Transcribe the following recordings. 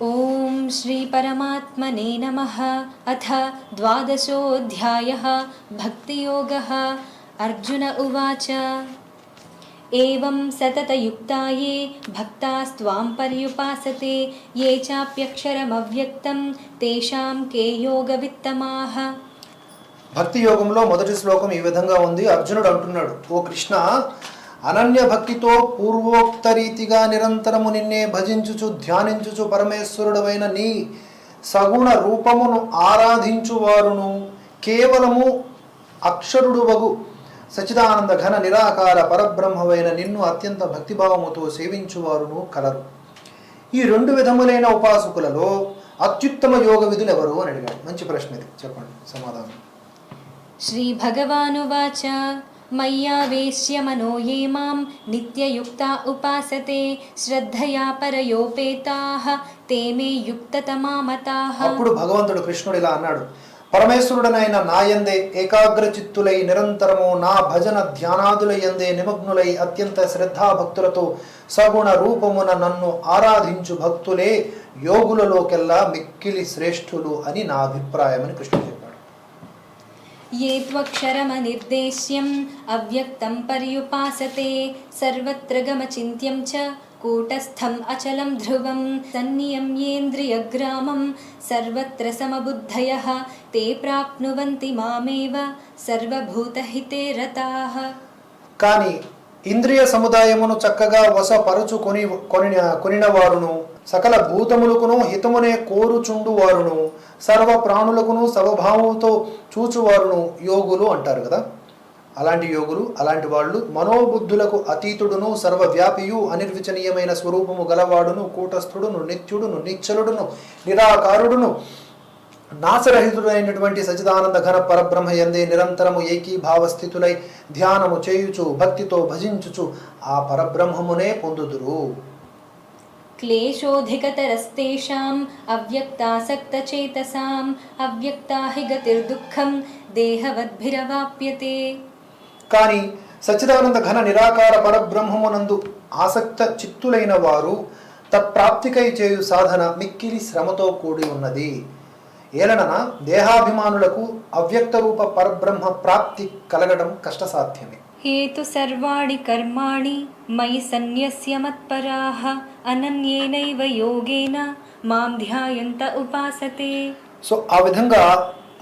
ఓం శ్రీ పరమాత్మనే నమః. అథ ద్వాదశోऽధ్యాయः. భక్తియోగः. అర్జున ఉవాచ ఏవం సతతయుక్తాయే భక్తాస్త్వాం పర్యుపాసతే ఏ చాప్యక్షరమవ్యక్తం తేషాం కే యోగవిత్తమాః. భక్తి యోగంలో మొదటి శ్లోకం ఈ విధంగా ఉంది. అర్జునుడు అంటున్నాడు, ఓ కృష్ణ, అనన్య భక్తితో పూర్వోక్త రీతిగా నిరంతరము నిన్నే భజించుచు ధ్యానించుచు పరమేశ్వరుడవైన నీ సగుణ రూపమును ఆరాధించువారును కేవలము అక్షరుడు వగు సచిదానంద ఘన నిరాకార పరబ్రహ్మవైన నిన్ను అత్యంత భక్తిభావముతో సేవించువారును కలరు. ఈ రెండు విధములైన ఉపాసకులలో అత్యుత్తమ యోగ విధులు ఎవరు అని అడిగాడు. మంచి ప్రశ్న ఇది, చెప్పండి సమాధానం. శ్రీ భగవానువాచ మయ్యావేశ్య మనో ఏ మాం నిత్యయుక్తా ఉపాసతే శ్రద్ధయా పరయోపేతాః తే మే యుక్తతమా మతాః. అప్పుడు భగవంతుడు కృష్ణుడు ఇలా అన్నాడు, పరమేశ్వరుడనైన నాయందే ఏకాగ్ర చిత్తులై నిరంతరము నా భజన ధ్యానాదుల యందే నిమగ్నులై అత్యంత శ్రద్ధాభక్తులతో సగుణ రూపమున నన్ను ఆరాధించు భక్తులే యోగులలోకెల్లా మిక్కిలి శ్రేష్ఠులు అని నా అభిప్రాయం అని కృష్ణుడు చెప్పాడు. ఏ త్వక్షరమనిర్దేశ్యం అవ్యక్తం పర్యుపాసతే సర్వత్ర గమచింత్యం చ కూటస్థం అచలం ధ్రువం సన్నియమ్యేంద్రియగ్రామం సర్వత్ర సమబుద్ధయః తే ప్రాప్నువంతి మామేవ సర్వభూతహితే రతాః. కానీ ఇంద్రియ సముదాయమును చక్కగా వశపరచు కొనినవారును సకల భూతములకును హితమునే కోరుచుండు వారును సర్వ ప్రాణులకును సమభావంతో చూచువారును యోగులు అంటారు కదా. అలాంటి యోగులు, అలాంటి వాళ్ళు మనోబుద్ధులకు అతీతుడును సర్వవ్యాపియు అనిర్వచనీయమైన స్వరూపము గలవాడును కూటస్థుడును నిత్యుడును నిశ్చలుడును నిరాకారుడును నాశరహితుడైనటువంటి సచిదానంద ఘన పరబ్రహ్మ యందే నిరంతరము ఏకీభావస్థితులై ధ్యానము చేయుచు భక్తితో భజించుచు ఆ పరబ్రహ్మమునే పొందుదురు. క్లేశోధికతరస్తేషాం అవ్యక్తాసక్తచేతసాం అవ్యక్తా హి గతిర్దుఃఖం దేహవద్భిరవాప్యతే. కానీ సచ్చిదానంద ఘన నిరాకార పరబ్రహ్మమునందు ఆసక్త చిత్తులైన వారు తత్ప్రాప్తికై చేయు సాధన మిక్కిలి శ్రమతో కూడి ఉన్నది. ఏలనన దేహాభిమానులకు అవ్యక్త రూప పరబ్రహ్మ ప్రాప్తి కలగడం కష్టసాధ్యమే. హేతు సర్వాణి కర్మాణి మయి సన్యస్య మత్పరాః అనన్యేనైవ యోగేన మాం ధ్యాయంత ఉపాసతే. సో ఆ విధంగా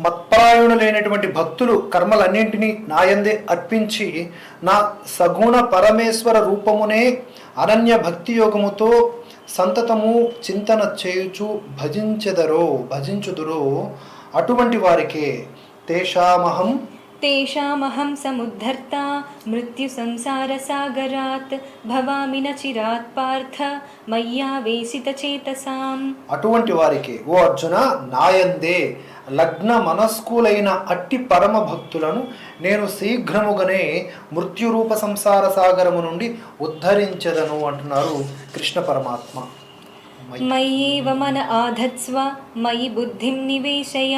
మత్పరాయణులైనటువంటి భక్తులు కర్మలన్నింటినీ నాయందే అర్పించి నా సగుణ పరమేశ్వర రూపమునే అనన్య భక్తి యోగముతో సంతతము చింతన చేయుచు భజించుదురో అటువంటి వారికే తేషామహం సముద్ధర్తా మృత్యు సంసార సాగరాత్ భవామి న చిరాత్ పార్థ మయ్యావేశిత చేతసాం. అటువంటి వారికి ఓ అర్జున, నాయందే లగ్న మనస్కులైన అట్టి పరమ భక్తులను నేను శీఘ్రముగానే మృత్యురూప సంసార సాగరము నుండి ఉద్ధరించెదను అంటున్నారు కృష్ణ పరమాత్మ. మయ్యేవ మన ఆధత్స్వ మయి బుద్ధిం నివేశయ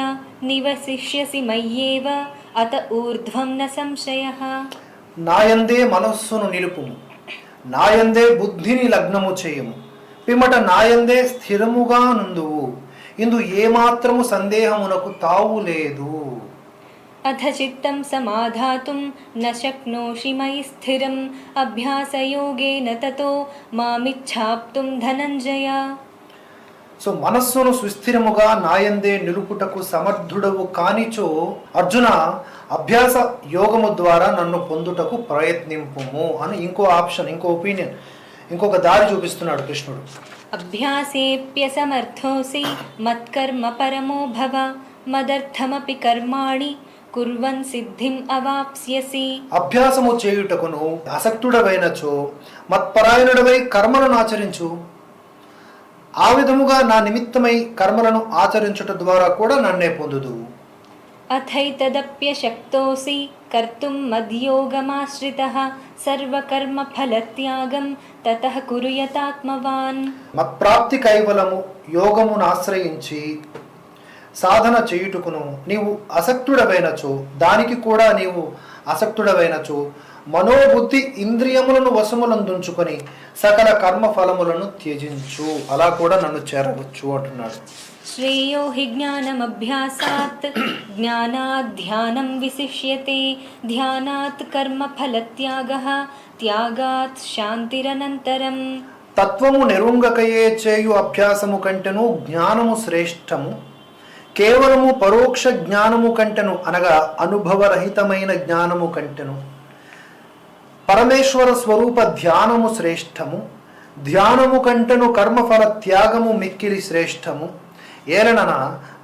నివసిష్యసి మయ్యేవ అత ఊర్ధ్వం న సంశయః. నాయందే మనస్సును నిలుపుము, నాయందే బుద్ధిని లగ్నము చేయుము, పిమ్మట నాయందే స్థిరముగా నుందువు, ఇందు ఏమాత్రము సందేహమునకు తావు లేదు. అథ చిత్తం సమాధాతుం న శక్నోషి మయి స్థిరం అభ్యాసయోగేన తతో మామిచ్ఛాప్తుం ధనంజయ. సో మనస్సును సుస్థిరముగా నాయందే నిలుపుటకు సమర్థుడవు కానిచో అర్జున, అభ్యాస యోగము ద్వారా నన్ను పొందుటకు ప్రయత్నింపుము అని ఇంకో ఆప్షన్, ఇంకో ఒపీనియన్, ఇంకొక దారి చూపిస్తున్నాడు కృష్ణుడు. అభ్యాసేప్యసమర్థోసి మత్కర్మ పరమో భవ మదర్థమపి కర్మాణి కుర్వన్ సిద్ధిం అవాప్స్యసి. అభ్యాసము చేయుటకును ఆసక్తుడవైనచో మత్పరాయణుడవై కర్మలను ఆచరించు. ఆ విధముగా నా నిమిత్తమై కర్మలను ఆచరించుట ద్వారా కూడా నన్నే పొందుదు. అథైతదప్యశక్తోసి కర్తుం మద్యోగమాశ్రితః సర్వకర్మ ఫలత్యాగం తతః కురుయతాత్మవాన్. మత్ప్రాప్తి కైవలము యోగమును ఆశ్రయించి సాధన చేయుటకును నీవు అసక్తుడవైనచో, దానికి కూడా నీవు అసక్తుడవైనచో మనోబుద్ధి ఇంద్రియములను వశములందుంచుకొని సకల కర్మ ఫలములను త్యజించు, అలా కూడా నన్ను చేరవచ్చు అంటున్నాడు. శ్రేయో హి జ్ఞానమభ్యాసాత్ జ్ఞానాత్ ధ్యానం విశిష్యతే ధ్యానాత్ కర్మఫలత్యాగః త్యాగాత్ శాంతిరనంతరం. తత్వము నెరుంగకయే చేయు అభ్యాసము కంటెను జ్ఞానము శ్రేష్టము, కేవలము పరోక్ష జ్ఞానము కంటెను అనగా అనుభవరహితమైన జ్ఞానము కంటెను పరమేశ్వర స్వరూప ధ్యానము శ్రేష్టము, ధ్యానము కంటెను కర్మఫల త్యాగము మిక్కిలి శ్రేష్టము. ఏలనన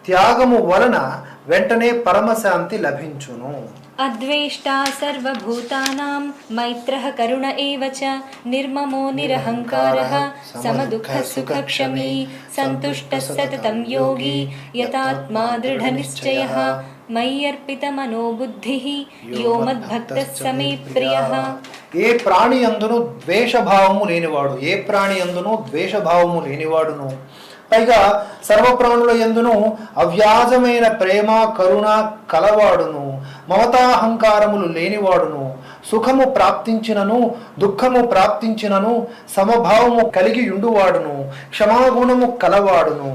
త్యాగము వలన వెంటనే పరమశాంతి లభించును. అద్వేష్టా సర్వభూతానాం మైత్రః కరుణ ఏవ చ నిర్మమో నిరహంకారః సమదుఃఖ సుఖక్షమీ సంతుష్టః సతతం యోగి యతాత్మా దృఢనిశ్చయః మయ్యర్పితమనోబుద్ధిః యో మద్భక్తః స మే ప్రియః. ఏ ప్రాణి యందును ద్వేషభావము లేనివాడు, ఏ ప్రాణి యందును ద్వేషభావము లేనివాడును, పైగా సర్వప్రాణుల యందును అవ్యాజమైన ప్రేమ కరుణ కలవాడును, మమతాహంకారములు లేనివాడును, సుఖము ప్రాప్తించినను దుఃఖము ప్రాప్తించినను సమభావము కలిగి ఉండువాడును, క్షమాగుణము కలవాడును,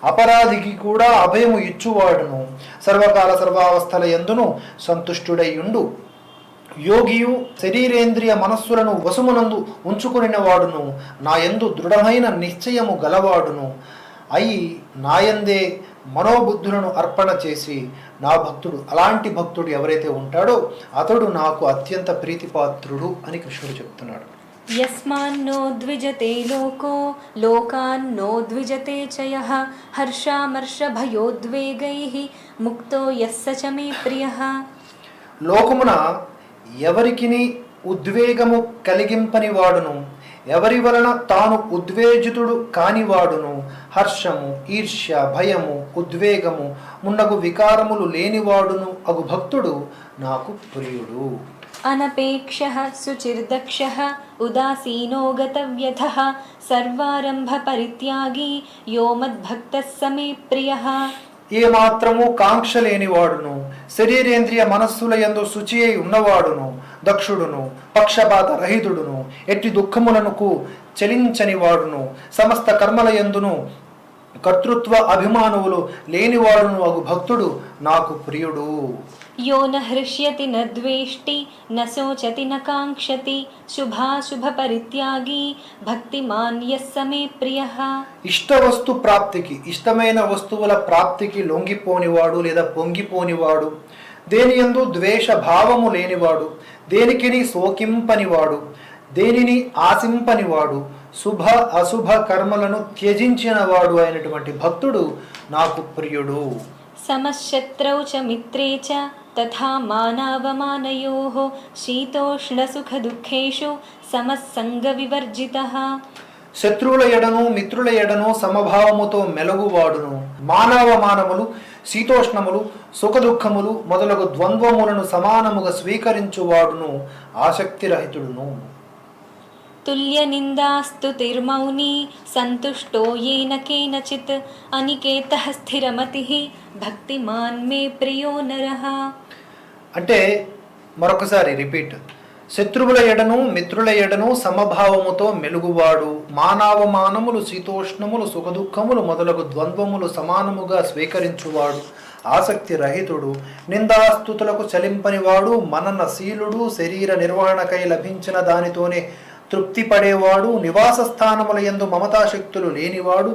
అపరాధికి కూడా అభయము ఇచ్చువాడును, సర్వకాల సర్వావస్థల యందును సంతుష్టుడై ఉండు యోగియు శరీరేంద్రియ మనస్సులను వశమునందు ఉంచుకుని వాడును, నా యందు దృఢమైన నిశ్చయము గలవాడును అయి నాయందే మనోబుద్ధులను అర్పణ చేసి నా భక్తుడు, అలాంటి భక్తుడు ఎవరైతే ఉంటాడో అతడు నాకు అత్యంత ప్రీతిపాత్రుడు అని కృష్ణుడు చెప్తున్నాడు. యస్మాన్నో ద్విజతే లోకో లోకాన్నో ద్విజతే చ యః హర్షామర్షభయోద్వేగైః ముక్తో యస్స చ మే ప్రియః. లోకమున ఎవరికిని ఉద్వేగము కలిగింపని వాడును, ఎవరి వలన తాను ఉద్వేజితుడు కానివాడును, హర్షము ఈర్ష్య భయము ఉద్వేగము మున్నగు వికారములు లేనివాడును అగు భక్తుడు నాకు ప్రియుడు. అనపేక్షః శుచిర్దక్షః ఉదాసీనో గతవ్యథః సర్వారంభ పరిత్యాగి యో మద్భక్తః స మే ప్రియః. ఏ మాత్రము కాంక్ష లేనివాడును, శరీరేంద్రియ మనస్సుల యందు శుచి అయి ఉన్నవాడును, దక్షుడును, పక్షపాత రహితుడును, ఎట్టి దుఃఖములకు చలించని వాడును, సమస్త కర్మల యందును కర్తృత్వ అభిమానములు లేనివాడును అగు భక్తుడు నాకు ప్రియుడు. యో న హృష్యతి న ద్వేష్టి న శోచతి న కాంక్షతి శుభాశుభ పరిత్యాగి భక్తిమాన్ యస్స మే ప్రియః. ఇష్ట వస్తు ప్రాప్తికి, ఇష్టమైన వస్తువుల ప్రాప్తికి లొంగిపోనివాడు లేదా పొంగిపోనివాడు, దేని యందు ద్వేష భావము లేనివాడు, దేనికిని శోకింపనివాడు, దేనిని ఆశింపనివాడు, శుభ అశుభ కర్మలను త్యజించినవాడు అయినటువంటి భక్తుడు నాకు ప్రియుడు. సమశత్రౌ చ మిత్రే చ తథా మానావమానయోః శీతోష్ణ సుఖ దుఃఖేషు సమస్సంగ వివర్జితః. శత్రువుల ఎడను మిత్రుల ఎడను సమభావముతో మెలగువాడును, మానవమానములు శీతోష్ణములు సుఖదుఖములు మొదలగు ద్వంద్వములను సమానముగా స్వీకరించువాడును ఆసక్తిరహితుడును. తుల్య నిందాస్తుతిర్మౌని సంతుష్టో येन కేనచిత్ అనికేతః స్థిరమతిః భక్తిమాన్ మే ప్రియో నరః. అంటే మరొకసారి రిపీట్. శత్రువుల ఎడను మిత్రుల ఎడను సమభావముతో మెలుగువాడు, మానవమానములు శీతోష్ణములు సుఖదుఖములు మొదలగు ద్వంద్వములు సమానముగా స్వీకరించువాడు, ఆసక్తి రహితుడు, నిందాస్తుతులకు చలింపనివాడు, మననశీలుడు, శరీర నిర్వహణకై లభించిన దానితోనే తృప్తి పడేవాడు, నివాస స్థానముల యందు మమతాశక్తులు లేనివాడు,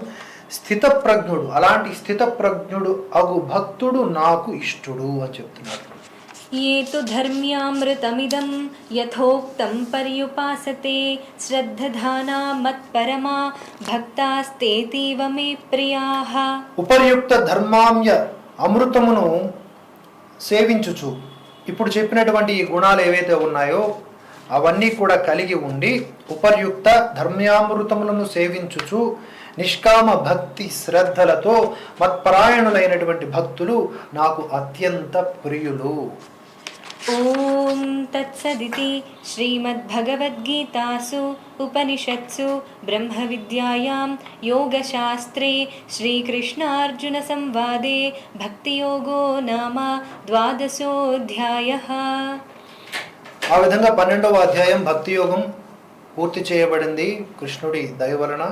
స్థితప్రజ్ఞుడు, అలాంటి స్థితప్రజ్ఞుడు అగు భక్తుడు నాకు ఇష్టుడు అని చెప్తున్నాడు. ये तु धर्म्यामृतमिदं यथोक्तं पर्युपासते श्रद्धधाना मत्परमा भक्तास्तेतीव मे प्रियाः. ఉపర్యుక్త ధర్మామ్య అమృతమును సేవించుచు, ఇప్పుడు చెప్పినటువంటి ఈ గుణాలు ఏవైతే ఉన్నాయో అవన్నీ కూడా కలిగి ఉండి ఉపర్యుక్త ధర్మ్యామృతములను సేవించుచు నిష్కామ భక్తి శ్రద్ధలతో మత్పరాయణులైనటువంటి భక్తులు నాకు అత్యంత ప్రియులు. ఓం తత్సదితి శ్రీమద్భగవద్గీతాసు ఉపనిషత్సు బ్రహ్మవిద్యాయాం యోగశాస్త్రే శ్రీకృష్ణార్జున సంవాదే భక్తియోగో నామ 12ోऽధ్యాయః. ఆ విధంగా 12వ అధ్యాయం భక్తి యోగం పూర్తి చేయబడింది కృష్ణుడి దయ వలన.